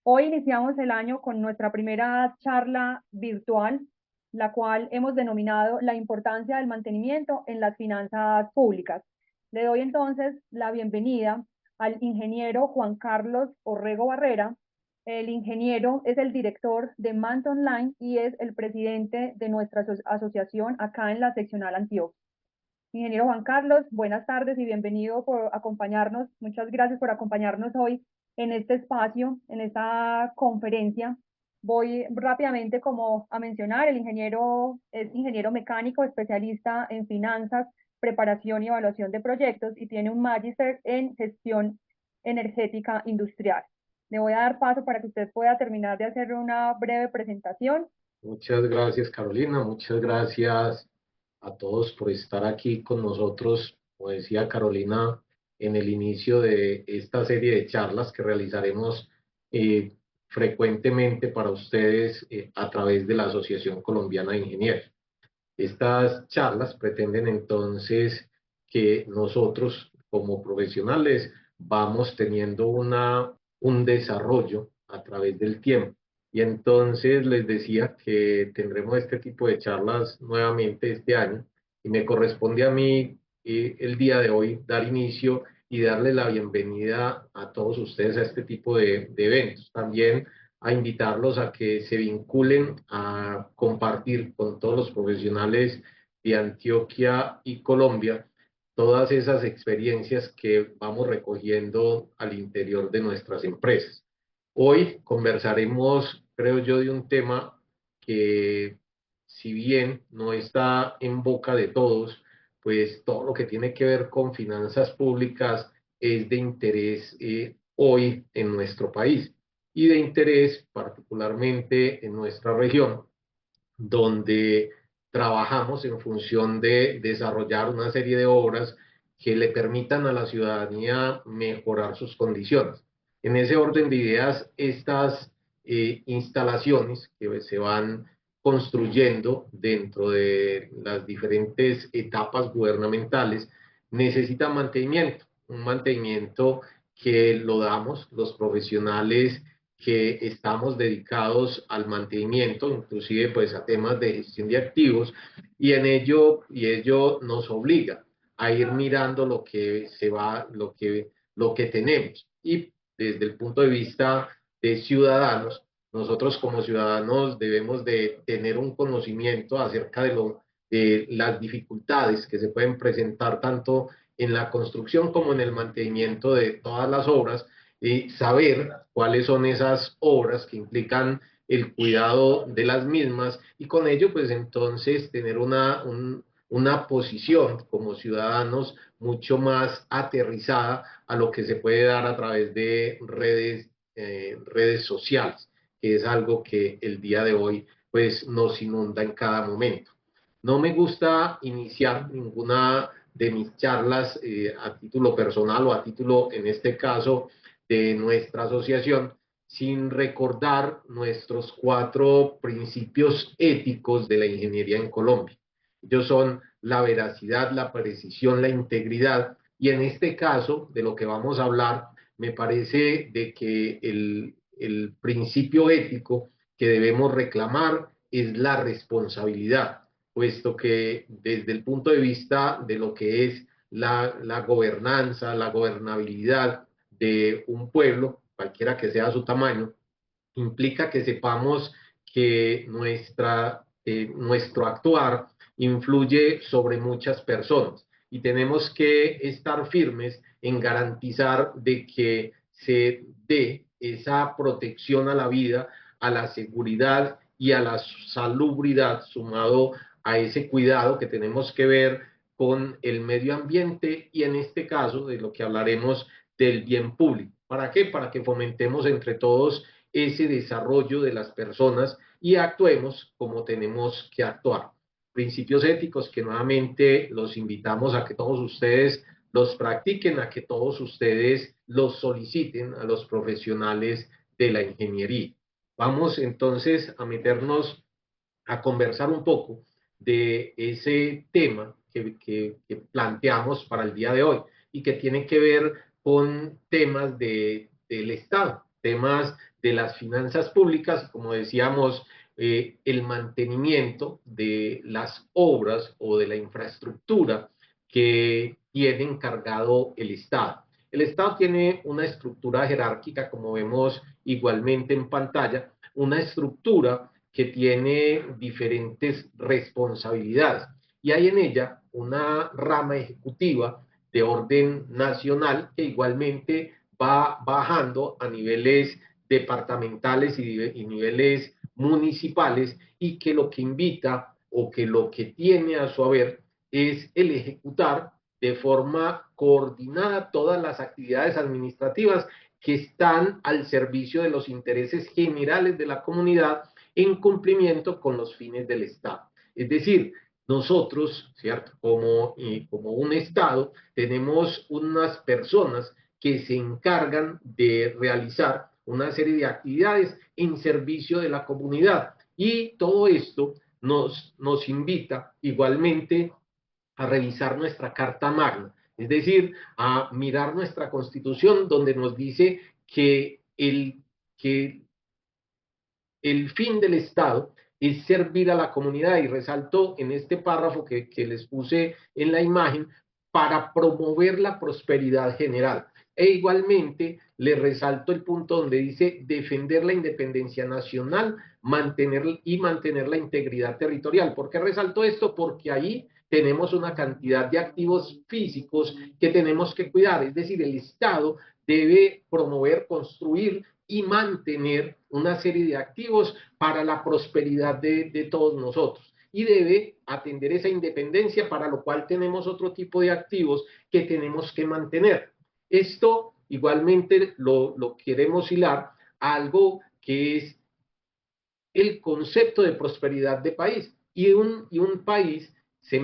Hoy iniciamos el año con nuestra primera charla virtual, la cual hemos denominado la importancia del mantenimiento en las finanzas públicas. Le doy entonces la bienvenida al ingeniero Juan Carlos Orrego Barrera. El ingeniero es el director de Mant Online y es el presidente de nuestra asociación acá en la seccional Antioquia. Ingeniero Juan Carlos, buenas tardes y bienvenido por acompañarnos. Muchas gracias por acompañarnos hoy en este espacio, en esta conferencia. Voy rápidamente como a mencionar, el ingeniero es ingeniero mecánico, especialista en finanzas, preparación y evaluación de proyectos y tiene un magíster en gestión energética industrial. Le voy a dar paso para que usted pueda terminar de hacer una breve presentación. Muchas gracias, Carolina. Muchas gracias a todos por estar aquí con nosotros. Como decía Carolina, en el inicio de esta serie de charlas que realizaremos eh, frecuentemente para ustedes a través de la Asociación Colombiana de Ingenieros. Estas charlas pretenden entonces que nosotros como profesionales vamos teniendo un desarrollo a través del tiempo. Y entonces les decía que tendremos este tipo de charlas nuevamente este año y me corresponde a mí el día de hoy dar inicio y darle la bienvenida a todos ustedes a este tipo de eventos. También a invitarlos a que se vinculen a compartir con todos los profesionales de Antioquia y Colombia todas esas experiencias que vamos recogiendo al interior de nuestras empresas. Hoy conversaremos, creo yo, de un tema que, si bien no está en boca de todos, pues todo lo que tiene que ver con finanzas públicas es de interés hoy en nuestro país y de interés particularmente en nuestra región, donde trabajamos en función de desarrollar una serie de obras que le permitan a la ciudadanía mejorar sus condiciones. En ese orden de ideas, estas instalaciones que se van construyendo dentro de las diferentes etapas gubernamentales necesitan mantenimiento, un mantenimiento que lo damos los profesionales que estamos dedicados al mantenimiento, inclusive pues a temas de gestión de activos, y ello nos obliga a ir mirando lo que se va, lo que tenemos. Y desde el punto de vista de ciudadanos, nosotros como ciudadanos debemos de tener un conocimiento acerca de las dificultades que se pueden presentar tanto en la construcción como en el mantenimiento de todas las obras, y saber cuáles son esas obras que implican el cuidado de las mismas y con ello pues entonces tener una posición como ciudadanos mucho más aterrizada a lo que se puede dar a través de redes sociales, que es algo que el día de hoy pues nos inunda en cada momento. No me gusta iniciar ninguna de mis charlas a título personal o a título, en este caso, de nuestra asociación, sin recordar nuestros 4 principios éticos de la ingeniería en Colombia. Ellos son la veracidad, la precisión, la integridad, y en este caso, de lo que vamos a hablar, me parece de que el principio ético que debemos reclamar es la responsabilidad, puesto que desde el punto de vista de lo que es la gobernanza, la gobernabilidad de un pueblo, cualquiera que sea su tamaño, implica que sepamos que nuestro actuar influye sobre muchas personas y tenemos que estar firmes en garantizar de que se dé esa protección a la vida, a la seguridad y a la salubridad, sumado a ese cuidado que tenemos que ver con el medio ambiente y en este caso de lo que hablaremos del bien público. ¿Para qué? Para que fomentemos entre todos ese desarrollo de las personas y actuemos como tenemos que actuar. Principios éticos que nuevamente los invitamos a que todos ustedes los practiquen, a que todos ustedes los soliciten a los profesionales de la ingeniería. Vamos entonces a meternos a conversar un poco de ese tema que planteamos para el día de hoy y que tiene que ver con temas del Estado, temas de las finanzas públicas, como decíamos, el mantenimiento de las obras o de la infraestructura que tiene encargado el Estado. El Estado tiene una estructura jerárquica, como vemos igualmente en pantalla, una estructura que tiene diferentes responsabilidades y hay en ella una rama ejecutiva de orden nacional que igualmente va bajando a niveles departamentales y niveles municipales y que lo que invita o que lo que tiene a su haber es el ejecutar de forma coordinada todas las actividades administrativas que están al servicio de los intereses generales de la comunidad en cumplimiento con los fines del Estado. Es decir, nosotros, ¿cierto? Como un Estado, tenemos unas personas que se encargan de realizar una serie de actividades en servicio de la comunidad. Y todo esto nos invita igualmente a revisar nuestra Carta Magna, es decir, a mirar nuestra Constitución donde nos dice que el fin del Estado es servir a la comunidad y resaltó en este párrafo que les puse en la imagen para promover la prosperidad general. E igualmente le resalto el punto donde dice defender la independencia nacional mantener la integridad territorial. ¿Por qué resalto esto? Porque ahí tenemos una cantidad de activos físicos que tenemos que cuidar, es decir, el Estado debe promover, construir y mantener una serie de activos para la prosperidad de todos nosotros. Y debe atender esa independencia, para lo cual tenemos otro tipo de activos que tenemos que mantener. Esto igualmente lo queremos hilar a algo que es el concepto de prosperidad de país. Y un país se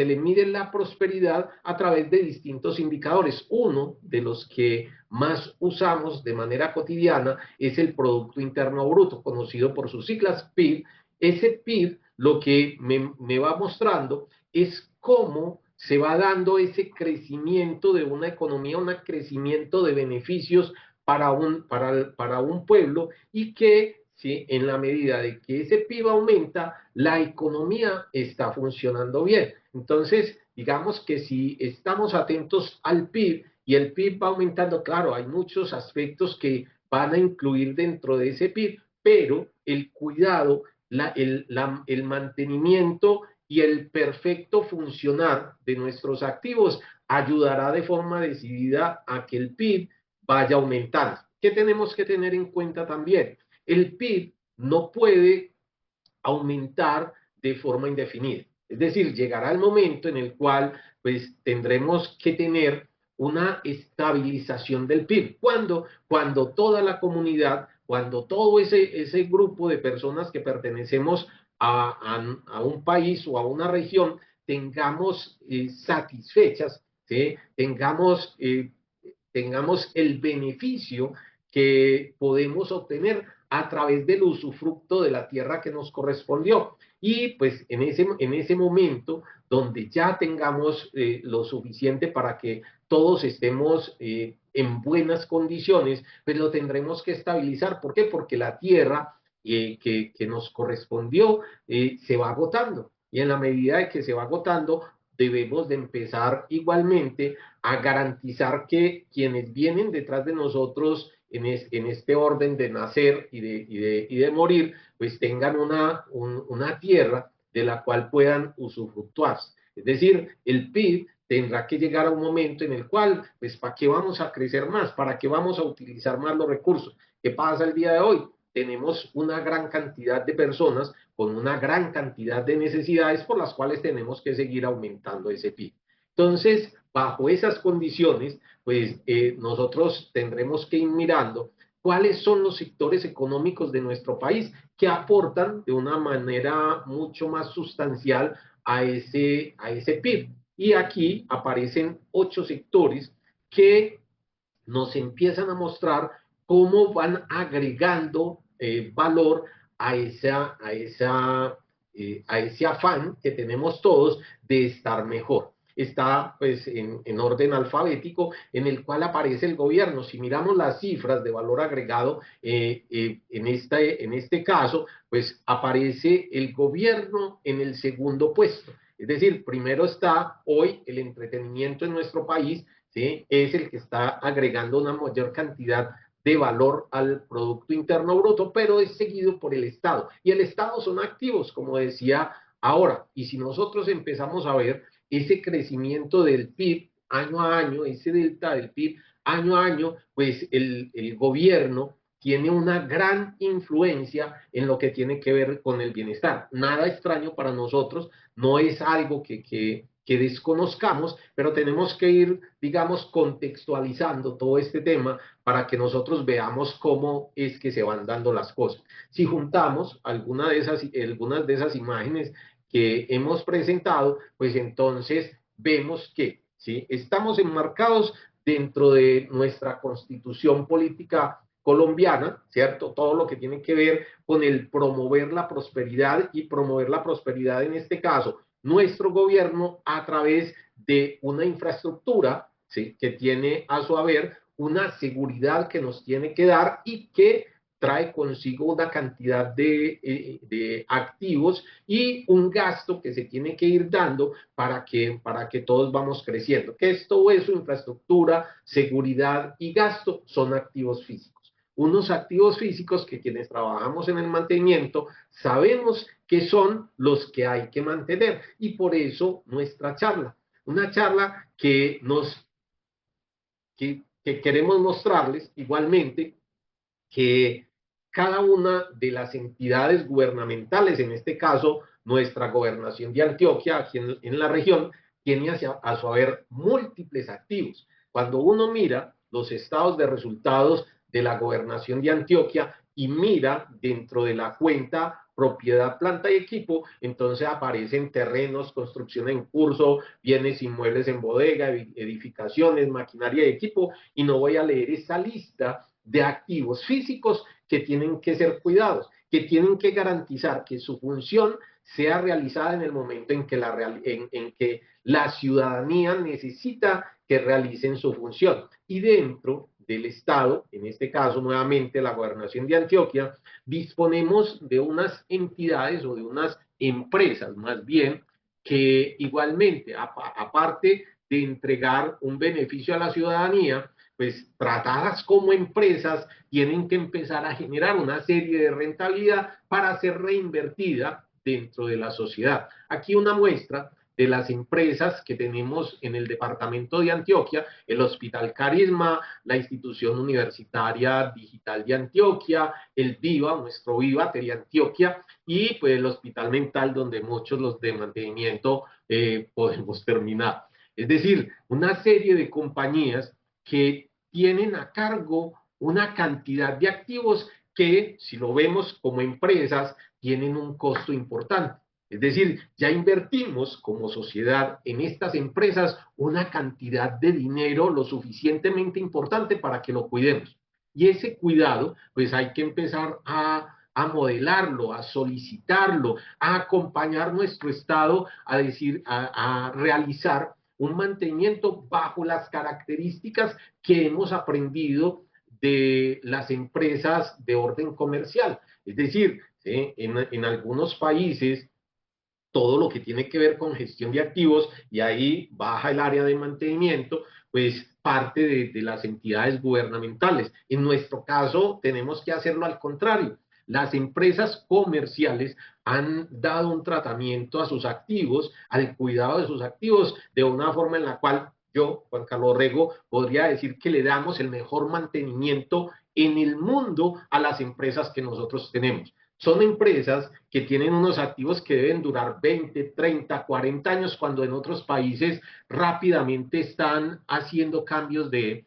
le mide la prosperidad a través de distintos indicadores. Uno de los que más usamos de manera cotidiana es el Producto Interno Bruto, conocido por sus siglas PIB. Ese PIB lo que me va mostrando es cómo se va dando ese crecimiento de una economía, un crecimiento de beneficios para un pueblo y que ¿sí? En la medida de que ese PIB aumenta, la economía está funcionando bien. Entonces, digamos que si estamos atentos al PIB y el PIB va aumentando, claro, hay muchos aspectos que van a incluir dentro de ese PIB, pero el cuidado, el mantenimiento y el perfecto funcionar de nuestros activos ayudará de forma decidida a que el PIB vaya aumentando. ¿Qué tenemos que tener en cuenta también? El PIB no puede aumentar de forma indefinida. Es decir, llegará el momento en el cual pues tendremos que tener una estabilización del PIB. ¿Cuándo? Cuando toda la comunidad, cuando todo ese grupo de personas que pertenecemos a un país o a una región tengamos satisfechas, ¿sí? tengamos el beneficio que podemos obtener a través del usufructo de la tierra que nos correspondió. Y pues en ese momento donde ya tengamos lo suficiente para que todos estemos en buenas condiciones, pues lo tendremos que estabilizar. ¿Por qué? Porque la tierra que nos correspondió se va agotando. Y en la medida de que se va agotando, debemos de empezar igualmente a garantizar que quienes vienen detrás de nosotros en este orden de nacer y de morir, pues tengan una tierra de la cual puedan usufructuar. Es decir, el PIB tendrá que llegar a un momento en el cual, pues, ¿para qué vamos a crecer más? ¿Para qué vamos a utilizar más los recursos? ¿Qué pasa el día de hoy? Tenemos una gran cantidad de personas con una gran cantidad de necesidades por las cuales tenemos que seguir aumentando ese PIB. Entonces, bajo esas condiciones, pues nosotros tendremos que ir mirando cuáles son los sectores económicos de nuestro país que aportan de una manera mucho más sustancial a ese PIB. Y aquí aparecen 8 sectores que nos empiezan a mostrar cómo van agregando valor a ese afán que tenemos todos de estar mejor. está pues en orden alfabético, en el cual aparece el gobierno. Si miramos las cifras de valor agregado, en este caso, pues aparece el gobierno en el segundo puesto. Es decir, primero está hoy el entretenimiento en nuestro país, ¿sí? Es el que está agregando una mayor cantidad de valor al Producto Interno Bruto, pero es seguido por el Estado. Y el Estado son activos, como decía ahora. Y si nosotros empezamos a ver ese crecimiento del PIB año a año, ese delta del PIB año a año, pues el gobierno tiene una gran influencia en lo que tiene que ver con el bienestar. Nada extraño para nosotros, no es algo que desconozcamos, pero tenemos que ir, digamos, contextualizando todo este tema para que nosotros veamos cómo es que se van dando las cosas. Si juntamos algunas de esas imágenes que hemos presentado, pues entonces vemos que ¿sí? Estamos enmarcados dentro de nuestra constitución política colombiana, ¿cierto? Todo lo que tiene que ver con el promover la prosperidad y promover la prosperidad en este caso, nuestro gobierno a través de una infraestructura, ¿sí? Que tiene a su haber una seguridad que nos tiene que dar y que trae consigo una cantidad de activos y un gasto que se tiene que ir dando para que todos vamos creciendo. Que es todo eso, infraestructura, seguridad y gasto, son activos físicos. Unos activos físicos que quienes trabajamos en el mantenimiento sabemos que son los que hay que mantener. Y por eso nuestra charla, una charla que queremos mostrarles igualmente que cada una de las entidades gubernamentales, en este caso nuestra gobernación de Antioquia, aquí en la región, tiene a su haber múltiples activos. Cuando uno mira los estados de resultados de la gobernación de Antioquia y mira dentro de la cuenta propiedad, planta y equipo, entonces aparecen terrenos, construcción en curso, bienes inmuebles en bodega, edificaciones, maquinaria y equipo, y no voy a leer esa lista de activos físicos que tienen que ser cuidados, que tienen que garantizar que su función sea realizada en el momento en que la ciudadanía necesita que realicen su función. Y dentro del Estado, en este caso nuevamente la Gobernación de Antioquia, disponemos de unas entidades o de unas empresas más bien que igualmente, aparte de entregar un beneficio a la ciudadanía, pues tratadas como empresas, tienen que empezar a generar una serie de rentabilidad para ser reinvertida dentro de la sociedad. Aquí una muestra de las empresas que tenemos en el departamento de Antioquia, el Hospital Carisma, la Institución Universitaria Digital de Antioquia, el VIVA, nuestro VIVA de Antioquia, y pues el Hospital Mental, donde muchos los de mantenimiento podemos terminar. Es decir, una serie de compañías que tienen a cargo una cantidad de activos que, si lo vemos como empresas, tienen un costo importante. Es decir, ya invertimos como sociedad en estas empresas una cantidad de dinero lo suficientemente importante para que lo cuidemos. Y ese cuidado, pues hay que empezar a modelarlo, a solicitarlo, a acompañar nuestro Estado a decir, a realizar un mantenimiento bajo las características que hemos aprendido de las empresas de orden comercial. Es decir, ¿sí? En algunos países todo lo que tiene que ver con gestión de activos y ahí baja el área de mantenimiento, pues parte de las entidades gubernamentales. En nuestro caso tenemos que hacerlo al contrario. Las empresas comerciales han dado un tratamiento a sus activos, al cuidado de sus activos, de una forma en la cual yo, Juan Carlos Rego, podría decir que le damos el mejor mantenimiento en el mundo a las empresas que nosotros tenemos. Son empresas que tienen unos activos que deben durar 20, 30, 40 años, cuando en otros países rápidamente están haciendo cambios de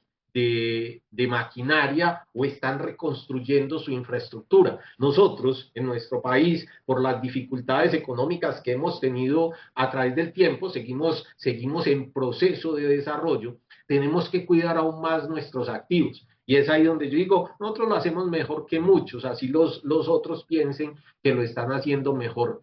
maquinaria o están reconstruyendo su infraestructura. Nosotros, en nuestro país, por las dificultades económicas que hemos tenido a través del tiempo, seguimos en proceso de desarrollo, tenemos que cuidar aún más nuestros activos. Y es ahí donde yo digo, nosotros lo hacemos mejor que muchos, así los otros piensen que lo están haciendo mejor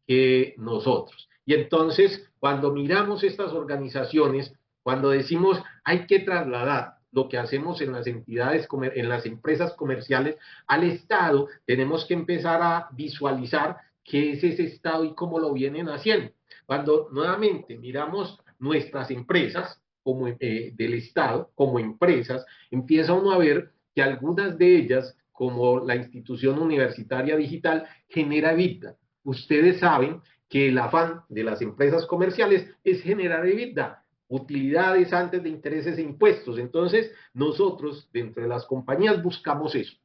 que nosotros. Y entonces, cuando miramos estas organizaciones, cuando decimos hay que trasladar lo que hacemos en las entidades, en las empresas comerciales al Estado, tenemos que empezar a visualizar qué es ese Estado y cómo lo vienen haciendo. Cuando nuevamente miramos nuestras empresas como, del Estado como empresas, empieza uno a ver que algunas de ellas, como la institución universitaria digital, genera EBITDA. Ustedes saben que el afán de las empresas comerciales es generar EBITDA, utilidades antes de intereses e impuestos. Entonces, nosotros, dentro de las compañías, buscamos eso.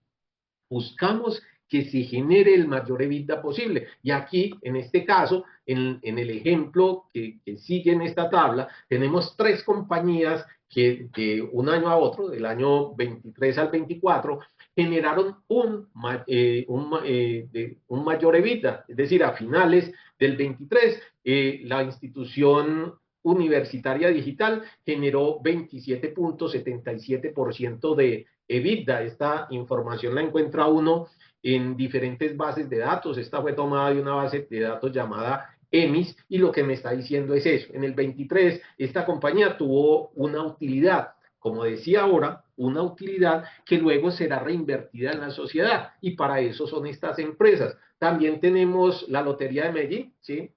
Buscamos que se genere el mayor EBITDA posible. Y aquí, en este caso, en el ejemplo que sigue en esta tabla, tenemos 3 compañías que de un año a otro, del año 23 al 24, generaron un mayor EBITDA. Es decir, a finales del 23, la institución universitaria digital generó 27.77% de EBITDA. Esta información la encuentra uno en diferentes bases de datos. Esta fue tomada de una base de datos llamada EMIS y lo que me está diciendo es eso. En el 23, esta compañía tuvo una utilidad, como decía ahora, una utilidad que luego será reinvertida en la sociedad y para eso son estas empresas. También tenemos la Lotería de Medellín, ¿sí?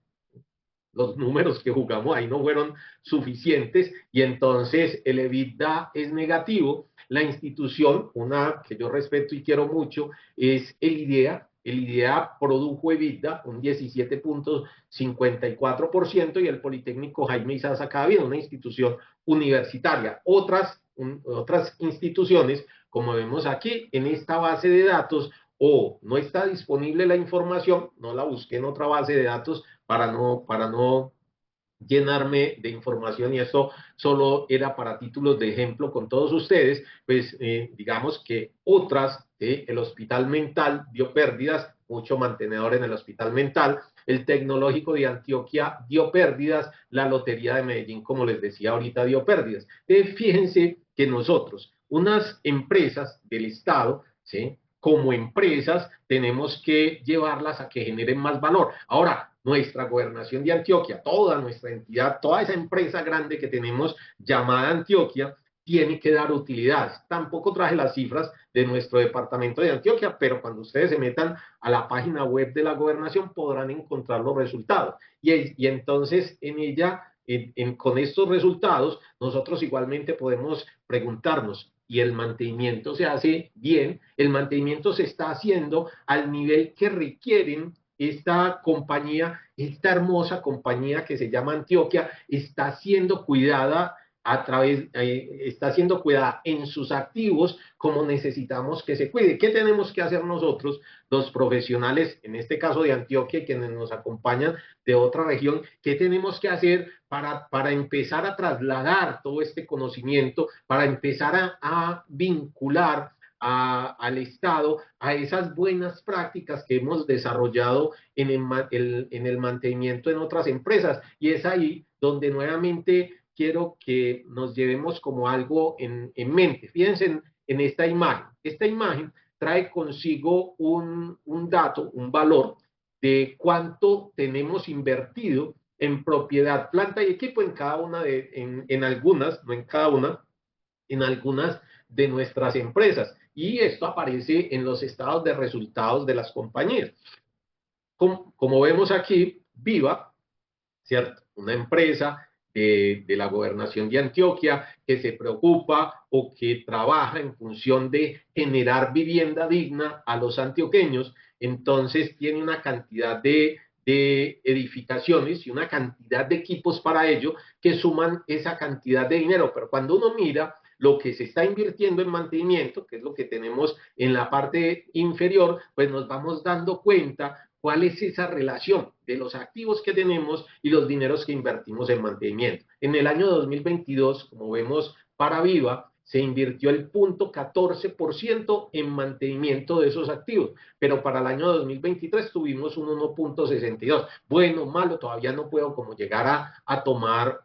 Los números que jugamos ahí no fueron suficientes y entonces el EBITDA es negativo. La institución, una que yo respeto y quiero mucho, es el IDEA. El IDEA produjo EBITDA un 17.54% y el Politécnico Jaime Isaza Cadavid, una institución universitaria. Otras instituciones, como vemos aquí en esta base de datos, o no está disponible la información, no la busqué en otra base de datos para no llenarme de información y esto solo era para títulos de ejemplo con todos ustedes, pues digamos que otras, el Hospital Mental dio pérdidas, mucho mantenedor en el Hospital Mental, el Tecnológico de Antioquia dio pérdidas, la Lotería de Medellín, como les decía ahorita, dio pérdidas. Fíjense que nosotros, unas empresas del Estado, ¿sí?, como empresas tenemos que llevarlas a que generen más valor. Ahora, nuestra gobernación de Antioquia, toda nuestra entidad, toda esa empresa grande que tenemos llamada Antioquia, tiene que dar utilidades. Tampoco traje las cifras de nuestro departamento de Antioquia, pero cuando ustedes se metan a la página web de la gobernación podrán encontrar los resultados. Y entonces en ella, con estos resultados, nosotros igualmente podemos preguntarnos, y el mantenimiento se hace bien, el mantenimiento se está haciendo al nivel que requieren esta compañía, esta hermosa compañía que se llama Antioquia, está siendo cuidada está siendo cuidada en sus activos como necesitamos que se cuide. ¿Qué tenemos que hacer nosotros, los profesionales, en este caso de Antioquia y quienes nos acompañan de otra región? ¿Qué tenemos que hacer para empezar a trasladar todo este conocimiento, para empezar a vincular al Estado a esas buenas prácticas que hemos desarrollado en el mantenimiento en otras empresas? Y es ahí donde nuevamente quiero que nos llevemos como algo en mente. Fíjense en esta imagen. Esta imagen trae consigo un dato, un valor de cuánto tenemos invertido en propiedad, planta y equipo en cada una en algunas, no en cada una, en algunas de nuestras empresas. Y esto aparece en los estados de resultados de las compañías. Como vemos aquí, Viva, ¿cierto? Una empresa de la gobernación de Antioquia que se preocupa o que trabaja en función de generar vivienda digna a los antioqueños, entonces tiene una cantidad de edificaciones y una cantidad de equipos para ello que suman esa cantidad de dinero. Pero cuando uno mira lo que se está invirtiendo en mantenimiento, que es lo que tenemos en la parte inferior, pues nos vamos dando cuenta cuál es esa relación de los activos que tenemos y los dineros que invertimos en mantenimiento. En el año 2022, como vemos para Viva, se invirtió el 0,14% en mantenimiento de esos activos, pero para el año 2023 tuvimos un 1,62. Bueno, malo, todavía no puedo como llegar a tomar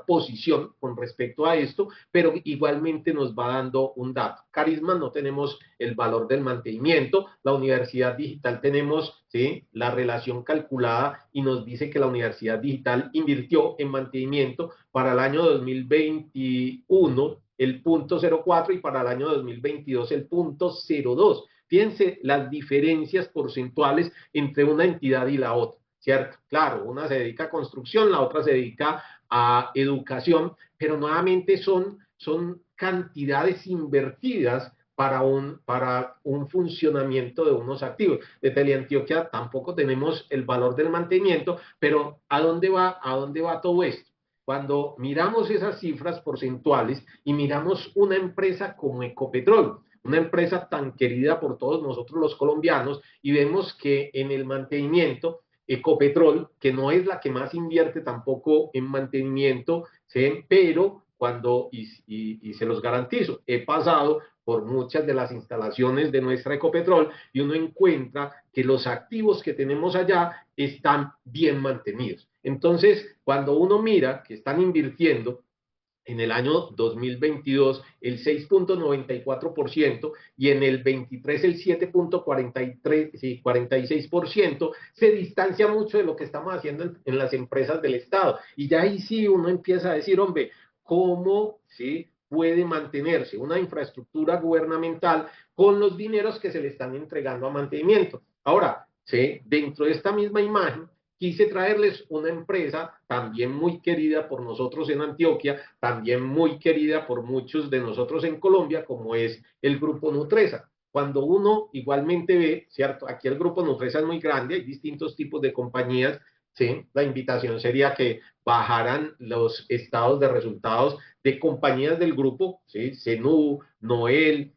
posición con respecto a esto, pero igualmente nos va dando un dato. Carisma no tenemos el valor del mantenimiento, la Universidad Digital tenemos, ¿sí?, la relación calculada y nos dice que la Universidad Digital invirtió en mantenimiento para el año 2021 el 0,04 y para el año 2022 el 0,02. Fíjense las diferencias porcentuales entre una entidad y la otra, ¿cierto? Claro, una se dedica a construcción, la otra se dedica a educación, pero nuevamente son cantidades invertidas para un funcionamiento de unos activos. De Teleantioquia tampoco tenemos el valor del mantenimiento, pero ¿a dónde va todo esto? Cuando miramos esas cifras porcentuales y miramos una empresa como Ecopetrol, una empresa tan querida por todos nosotros los colombianos, y vemos que en el mantenimiento, Ecopetrol, que no es la que más invierte tampoco en mantenimiento, ¿sí?, pero y se los garantizo, he pasado por muchas de las instalaciones de nuestra Ecopetrol y uno encuentra que los activos que tenemos allá están bien mantenidos. Entonces, cuando uno mira que están invirtiendo en el año 2022 el 6,94% y en el 23 el 7,46%, se distancia mucho de lo que estamos haciendo en las empresas del Estado. Y ya ahí sí uno empieza a decir, hombre, ¿cómo, sí, puede mantenerse una infraestructura gubernamental con los dineros que se le están entregando a mantenimiento? Ahora, ¿sí?, dentro de esta misma imagen, quise traerles una empresa también muy querida por nosotros en Antioquia, también muy querida por muchos de nosotros en Colombia, como es el Grupo Nutresa. Cuando uno igualmente ve, ¿cierto? Aquí el Grupo Nutresa es muy grande, hay distintos tipos de compañías, ¿sí? La invitación sería que bajaran los estados de resultados de compañías del grupo, ¿sí? Zenú, Noel,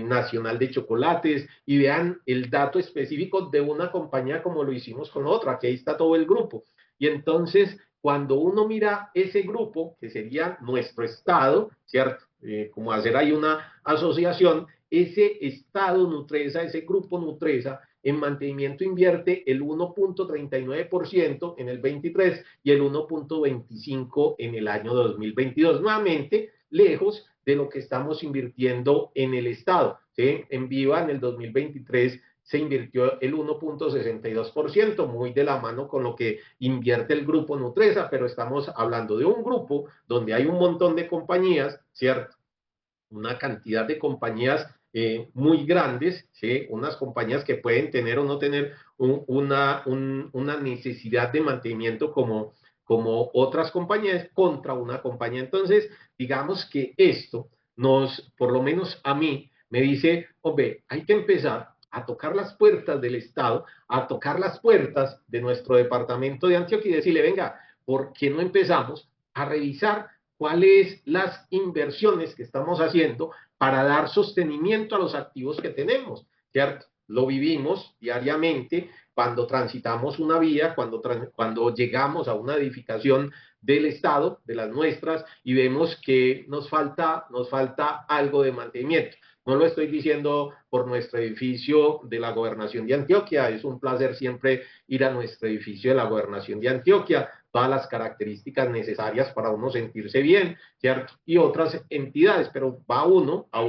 Nacional de Chocolates, y vean el dato específico de una compañía como lo hicimos con otra, aquí está todo el grupo. Y entonces, cuando uno mira ese grupo, que sería nuestro estado, ¿cierto? Como hacer ahí una asociación, ese estado Nutresa, ese grupo Nutresa, en mantenimiento invierte el 1,39% en el 23 y el 1,25% en el año 2022. Nuevamente, lejos de lo que estamos invirtiendo en el Estado, ¿sí? En Viva, en el 2023, se invirtió el 1,62%, muy de la mano con lo que invierte el grupo Nutresa, pero estamos hablando de un grupo donde hay un montón de compañías, ¿cierto? Una cantidad de compañías muy grandes, ¿sí? Unas compañías que pueden tener o no tener una necesidad de mantenimiento como otras compañías contra una compañía. Entonces, digamos que esto por lo menos a mí, me dice, hombre, hay que empezar a tocar las puertas del Estado, a tocar las puertas de nuestro departamento de Antioquia y decirle, venga, ¿por qué no empezamos a revisar cuáles las inversiones que estamos haciendo para dar sostenimiento a los activos que tenemos, ¿cierto? Lo vivimos diariamente cuando transitamos una vía, cuando llegamos a una edificación del Estado, de las nuestras, y vemos que nos falta algo de mantenimiento. No lo estoy diciendo por nuestro edificio de la Gobernación de Antioquia, es un placer siempre ir a nuestro edificio de la Gobernación de Antioquia, todas las características necesarias para uno sentirse bien, ¿cierto? Y otras entidades, pero va uno a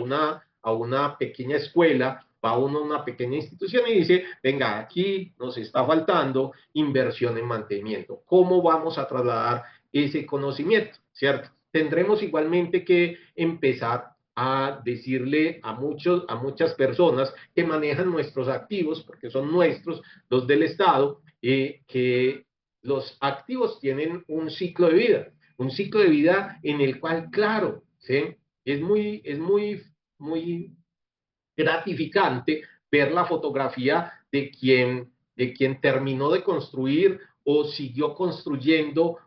una pequeña escuela, va uno a una pequeña institución y dice, venga, aquí nos está faltando inversión en mantenimiento. ¿Cómo vamos a trasladar ese conocimiento, ¿cierto? Tendremos igualmente que empezar a decirle a muchas personas que manejan nuestros activos, porque son nuestros, los del Estado, que los activos tienen un ciclo de vida en el cual, claro, ¿sí?, muy gratificante ver la fotografía de quien terminó de construir o siguió construyendo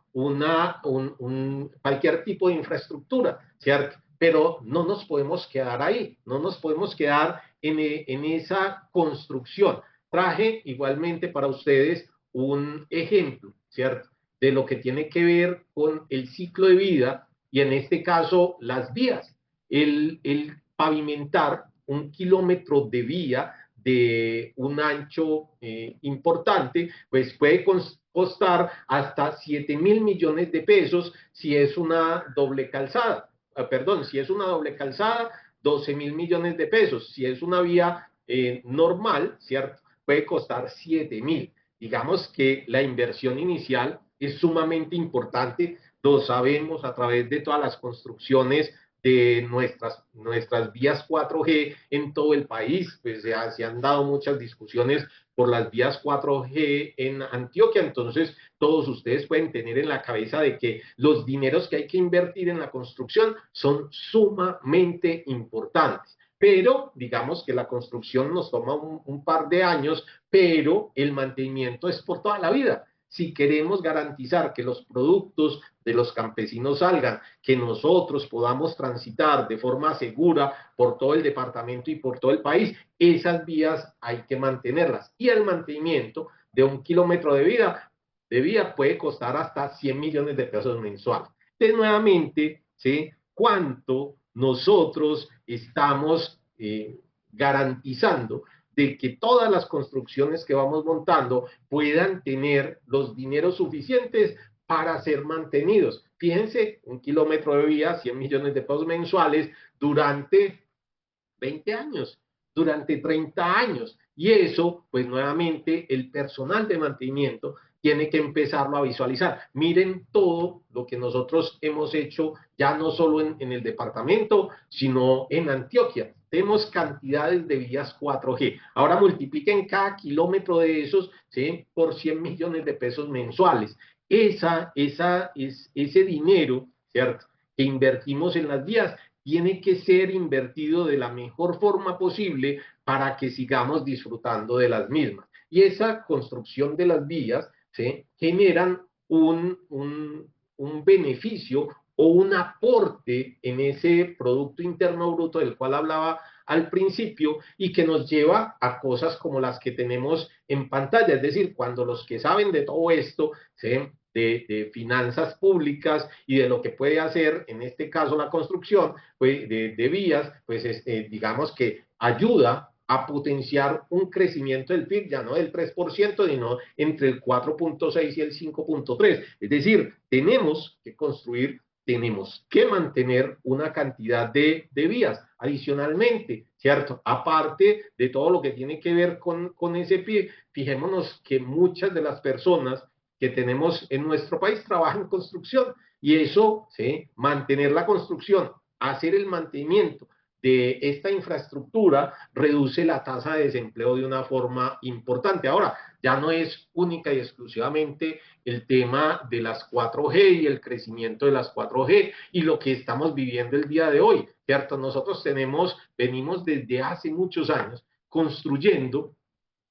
cualquier tipo de infraestructura, ¿cierto? Pero no nos podemos quedar ahí, no nos podemos quedar en esa construcción. Traje igualmente para ustedes un ejemplo, ¿cierto?, de lo que tiene que ver con el ciclo de vida y en este caso las vías. el pavimentar 1 kilómetro de vía de un ancho importante, pues puede costar hasta 7.000 millones de pesos si es una doble calzada. Perdón, si es una doble calzada, 12.000 millones de pesos. Si es una vía normal, ¿cierto? Puede costar 7.000. Digamos que la inversión inicial es sumamente importante, lo sabemos a través de todas las construcciones de nuestras vías 4G en todo el país, pues se han dado muchas discusiones por las vías 4G en Antioquia, entonces todos ustedes pueden tener en la cabeza de que los dineros que hay que invertir en la construcción son sumamente importantes. Pero digamos que la construcción nos toma un par de años, pero el mantenimiento es por toda la vida. Si queremos garantizar que los productos de los campesinos salgan, que nosotros podamos transitar de forma segura por todo el departamento y por todo el país, esas vías hay que mantenerlas. Y el mantenimiento de 1 kilómetro de vía puede costar hasta 100 millones de pesos mensuales. Entonces, nuevamente, ¿sí? ¿Cuánto nosotros estamos garantizando de que todas las construcciones que vamos montando puedan tener los dineros suficientes para ser mantenidos? Fíjense, 1 kilómetro de vía, 100 millones de pesos mensuales durante 20 años, durante 30 años. Y eso, pues nuevamente, el personal de mantenimiento tiene que empezarlo a visualizar. Miren todo lo que nosotros hemos hecho, ya no solo en el departamento, sino en Antioquia. Tenemos cantidades de vías 4G. Ahora multipliquen cada kilómetro de esos, ¿sí?, por 100 millones de pesos mensuales. Ese dinero, ¿cierto?, que invertimos en las vías, tiene que ser invertido de la mejor forma posible para que sigamos disfrutando de las mismas. Y esa construcción de las vías, ¿sí?, generan un beneficio o un aporte en ese Producto Interno Bruto del cual hablaba al principio y que nos lleva a cosas como las que tenemos en pantalla. Es decir, cuando los que saben de todo esto, ¿sí?, de finanzas públicas y de lo que puede hacer, en este caso la construcción pues, de vías, pues digamos que ayuda a potenciar un crecimiento del PIB, ya no del 3%, sino entre el 4.6 y el 5.3. Es decir, tenemos que construir, tenemos que mantener una cantidad de vías. Adicionalmente, ¿cierto? Aparte de todo lo que tiene que ver con ese PIB, fijémonos que muchas de las personas que tenemos en nuestro país trabajan en construcción y eso, ¿sí?, mantener la construcción, hacer el mantenimiento de esta infraestructura reduce la tasa de desempleo de una forma importante. Ahora, ya no es única y exclusivamente el tema de las 4G y el crecimiento de las 4G y lo que estamos viviendo el día de hoy, ¿cierto? Nosotros venimos desde hace muchos años construyendo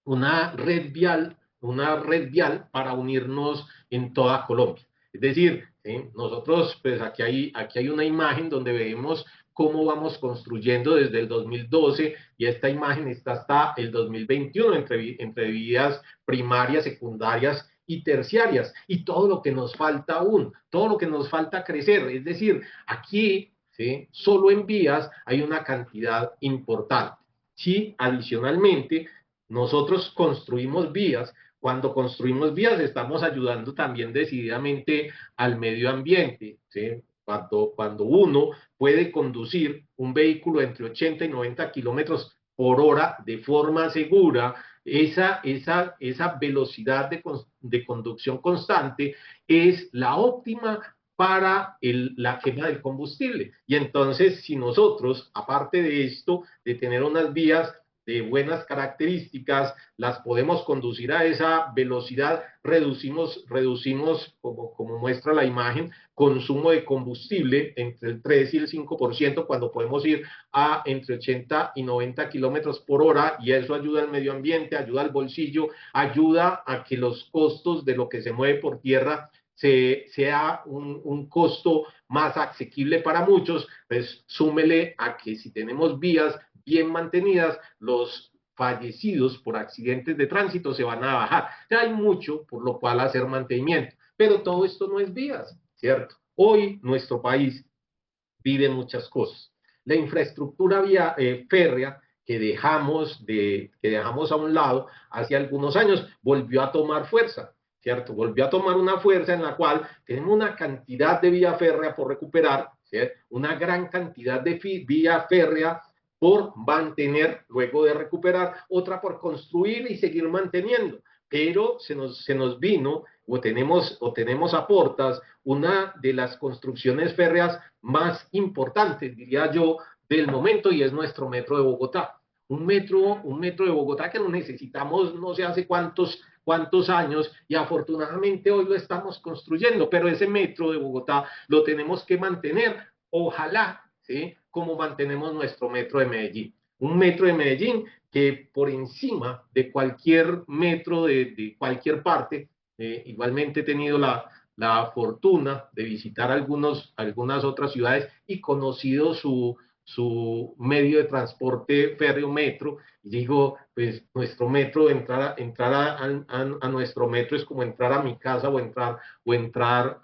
una red vial para unirnos en toda Colombia. Es decir, ¿sí?, nosotros, pues aquí hay una imagen donde vemos cómo vamos construyendo desde el 2012 y esta imagen está hasta el 2021 entre vías primarias, secundarias y terciarias, y todo lo que nos falta aún, todo lo que nos falta crecer. Es decir, aquí, ¿sí?, solo en vías hay una cantidad importante. Sí, adicionalmente, nosotros construimos vías. Cuando construimos vías estamos ayudando también decididamente al medio ambiente, ¿sí? Cuando uno puede conducir un vehículo entre 80 y 90 kilómetros por hora de forma segura, esa velocidad de conducción constante es la óptima para la quema del combustible. Y entonces, si nosotros, aparte de esto, de tener unas vías de buenas características, las podemos conducir a esa velocidad, reducimos como muestra la imagen, consumo de combustible entre el 3 y el 5% cuando podemos ir a entre 80 y 90 kilómetros por hora y eso ayuda al medio ambiente, ayuda al bolsillo, ayuda a que los costos de lo que se mueve por tierra sea un costo más asequible para muchos, pues súmele a que si tenemos vías bien mantenidas, los fallecidos por accidentes de tránsito se van a bajar. Ya hay mucho por lo cual hacer mantenimiento, pero todo esto no es vías, ¿cierto? Hoy nuestro país vive muchas cosas. la infraestructura férrea que dejamos a un lado hace algunos años, volvió a tomar fuerza, ¿cierto? Volvió a tomar una fuerza en la cual tenemos una cantidad de vía férrea por recuperar, ¿cierto? Una gran cantidad de vía férrea por mantener, luego de recuperar, otra por construir y seguir manteniendo. Pero se nos vino, o tenemos a portas, una de las construcciones férreas más importantes, diría yo, del momento, y es nuestro metro de Bogotá. Un metro de Bogotá que lo necesitamos no sé hace cuántos años, y afortunadamente hoy lo estamos construyendo, pero ese metro de Bogotá lo tenemos que mantener, ojalá, ¿sí? Como mantenemos nuestro metro de Medellín. Un metro de Medellín que por encima de cualquier metro de cualquier parte, igualmente he tenido la fortuna de visitar algunas otras ciudades y conocido su medio de transporte férreo metro, y digo, pues nuestro metro, entrar a nuestro metro es como entrar a mi casa o entrar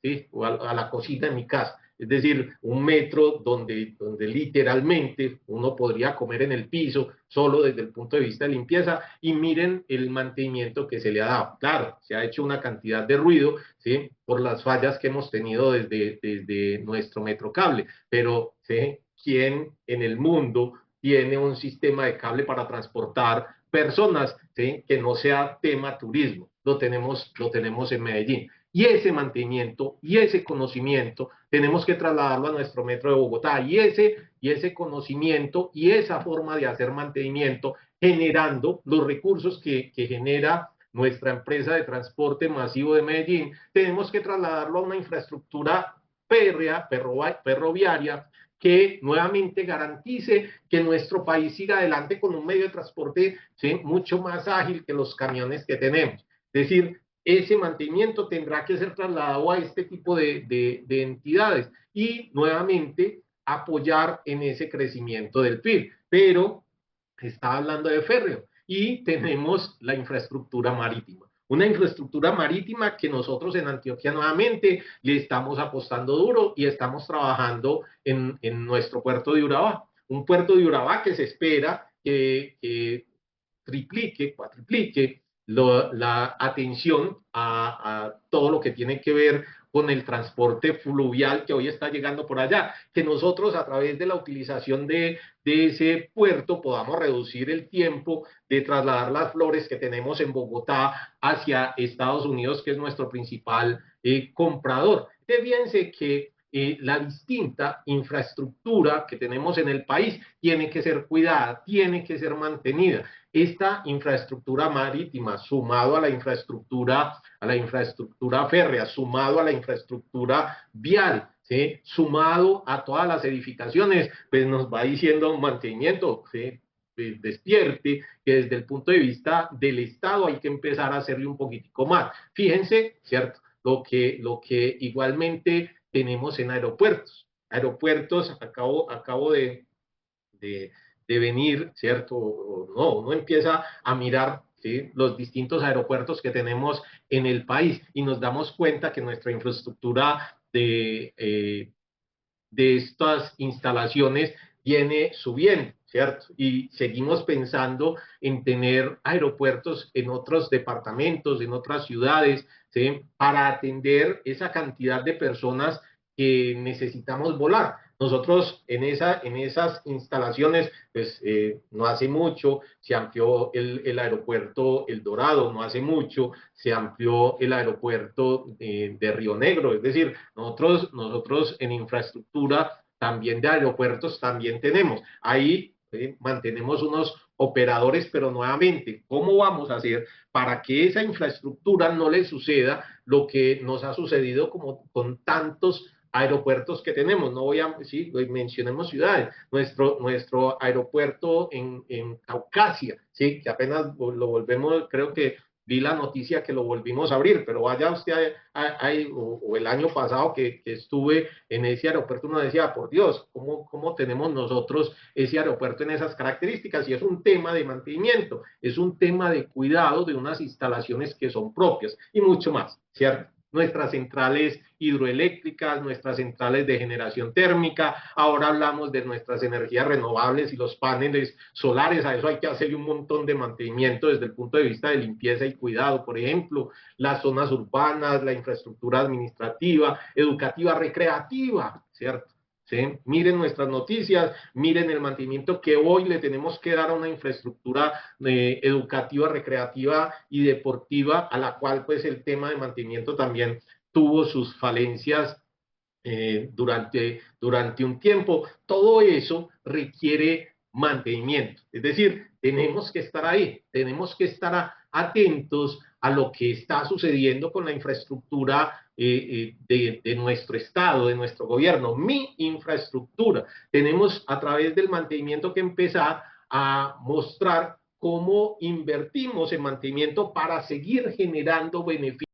¿sí? A la cocina de mi casa. Es decir, un metro donde literalmente uno podría comer en el piso, solo desde el punto de vista de limpieza, y miren el mantenimiento que se le ha dado. Claro, se ha hecho una cantidad de ruido, ¿sí? Por las fallas que hemos tenido desde nuestro metrocable, pero ¿sí? ¿Quién en el mundo tiene un sistema de cable para transportar personas, ¿sí? Que no sea tema turismo? Lo tenemos en Medellín. Y ese mantenimiento y ese conocimiento tenemos que trasladarlo a nuestro metro de Bogotá, y ese conocimiento y esa forma de hacer mantenimiento, generando los recursos que genera nuestra empresa de transporte masivo de Medellín, tenemos que trasladarlo a una infraestructura férrea, ferroviaria, que nuevamente garantice que nuestro país siga adelante con un medio de transporte, ¿sí? Mucho más ágil que los camiones que tenemos. Es decir, ese mantenimiento tendrá que ser trasladado a este tipo de entidades y nuevamente apoyar en ese crecimiento del PIB. Pero está hablando de férreo y tenemos la infraestructura marítima. Una infraestructura marítima que nosotros en Antioquia nuevamente le estamos apostando duro y estamos trabajando en nuestro puerto de Urabá. Un puerto de Urabá que se espera que triplique, cuatriplique la atención a todo lo que tiene que ver con el transporte fluvial que hoy está llegando por allá, que nosotros a través de la utilización de ese puerto podamos reducir el tiempo de trasladar las flores que tenemos en Bogotá hacia Estados Unidos, que es nuestro principal comprador. Fíjense que la distinta infraestructura que tenemos en el país tiene que ser cuidada, tiene que ser mantenida. Esta infraestructura marítima, sumado a la infraestructura férrea, sumado a la infraestructura vial, ¿sí? Sumado a todas las edificaciones, pues nos va diciendo un mantenimiento, ¿sí? Despierte, que desde el punto de vista del Estado hay que empezar a hacerle un poquitico más. Fíjense, ¿cierto? Lo que igualmente tenemos en aeropuertos. Aeropuertos, acabo de venir, ¿cierto? No, uno empieza a mirar, ¿sí? Los distintos aeropuertos que tenemos en el país y nos damos cuenta que nuestra infraestructura de estas instalaciones viene subiendo, ¿cierto? Y seguimos pensando en tener aeropuertos en otros departamentos, en otras ciudades, ¿sí? Para atender esa cantidad de personas que necesitamos volar. Nosotros en esas instalaciones, pues no hace mucho se amplió el aeropuerto El Dorado, no hace mucho se amplió el aeropuerto de Río Negro, es decir, nosotros en infraestructura también de aeropuertos también tenemos. Ahí mantenemos unos operadores, pero nuevamente, ¿cómo vamos a hacer para que esa infraestructura no le suceda lo que nos ha sucedido como con tantos aeropuertos que tenemos? No voy a, sí, mencionemos ciudades, nuestro aeropuerto en Caucasia, sí, que apenas lo volvemos, creo que vi la noticia que lo volvimos a abrir, pero vaya usted o el año pasado que estuve en ese aeropuerto, uno decía, por Dios, ¿cómo tenemos nosotros ese aeropuerto en esas características? Y es un tema de mantenimiento, es un tema de cuidado de unas instalaciones que son propias y mucho más, ¿cierto? nuestras centrales hidroeléctricas, nuestras centrales de generación térmica, ahora hablamos de nuestras energías renovables y los paneles solares, a eso hay que hacerle un montón de mantenimiento desde el punto de vista de limpieza y cuidado, por ejemplo, las zonas urbanas, la infraestructura administrativa, educativa, recreativa, ¿cierto? ¿Sí? Miren nuestras noticias, miren el mantenimiento que hoy le tenemos que dar a una infraestructura educativa, recreativa y deportiva, a la cual pues el tema de mantenimiento también tuvo sus falencias durante un tiempo. Todo eso requiere mantenimiento, es decir, tenemos que estar ahí, tenemos que estar atentos a lo que está sucediendo con la infraestructura de nuestro Estado, de nuestro gobierno, mi infraestructura. Tenemos a través del mantenimiento que empezar a mostrar cómo invertimos en mantenimiento para seguir generando beneficios